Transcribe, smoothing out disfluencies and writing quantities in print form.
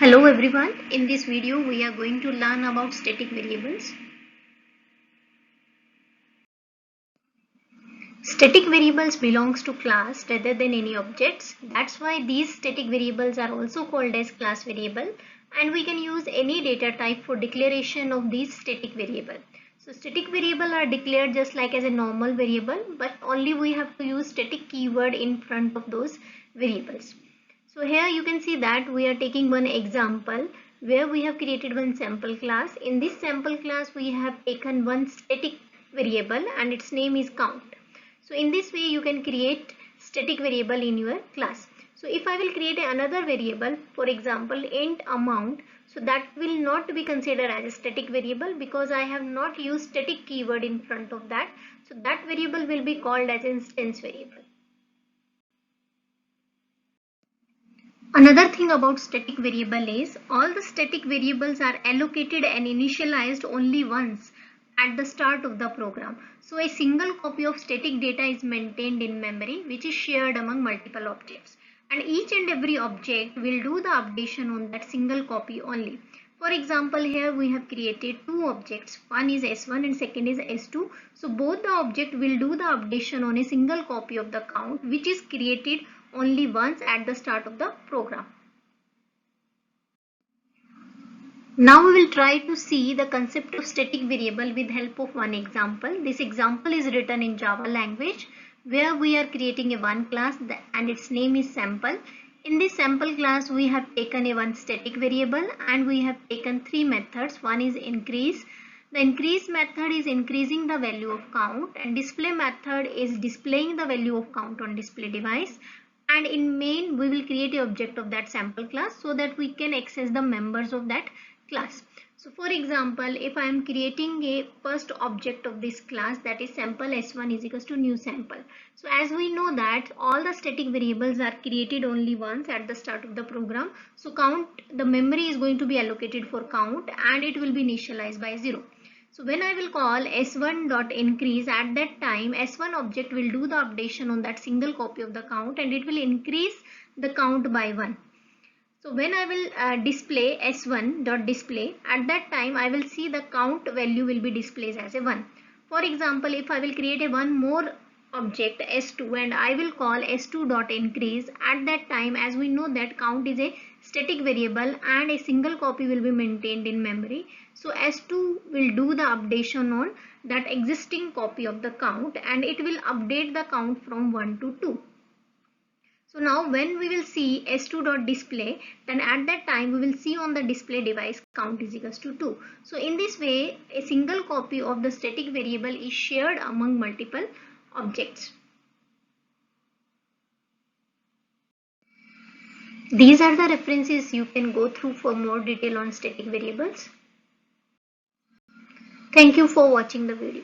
Hello everyone, in this video we are going to learn about static variables. Static variables belongs to class rather than any objects. That's why these static variables are also called as class variable, and we can use any data type for declaration of these static variable. So static variable are declared just like as a normal variable, but only we have to use static keyword in front of those variables. So here you can see that we are taking one example where we have created one sample class. In this sample class we have taken one static variable and its name is count. So in this way you can create static variable in your class. So if I will create another variable, for example int amount, so that will not be considered as a static variable because I have not used static keyword in front of that. So that variable will be called as instance variable. Another thing about static variable is all the static variables are allocated and initialized only once at the start of the program. So a single copy of static data is maintained in memory, which is shared among multiple objects. And each and every object will do the updation on that single copy only. For example, here we have created two objects. One is S1 and second is S2. So both the object will do the updation on a single copy of the count, which is created only once at the start of the program. Now we will try to see the concept of static variable with help of one example. This example is written in Java language where we are creating a one class and its name is sample. In this sample class we have taken a one static variable and we have taken three methods. One is increase. The increase method is increasing the value of count, and display method is displaying the value of count on display device. And in main we will create an object of that sample class so that we can access the members of that class. So for example, if I am creating a first object of this class, that is sample s1 is equals to new sample. So as we know that all the static variables are created only once at the start of the program. So count, the memory is going to be allocated for count and it will be initialized by 0. So when I will call s1.increase, at that time s1 object will do the updation on that single copy of the count and it will increase the count by 1. So when I will display s1.display, at that time I will see the count value will be displayed as a 1. For example, if I will create a one more object s2 and I will call s2.increase, at that time as we know that count is a static variable and a single copy will be maintained in memory. So s2 will do the updation on that existing copy of the count and it will update the count from 1 to 2. So now when we will see s2.display, then at that time we will see on the display device count is equals to 2. So in this way a single copy of the static variable is shared among multiple objects. These are the references you can go through for more detail on static variables. Thank you for watching the video.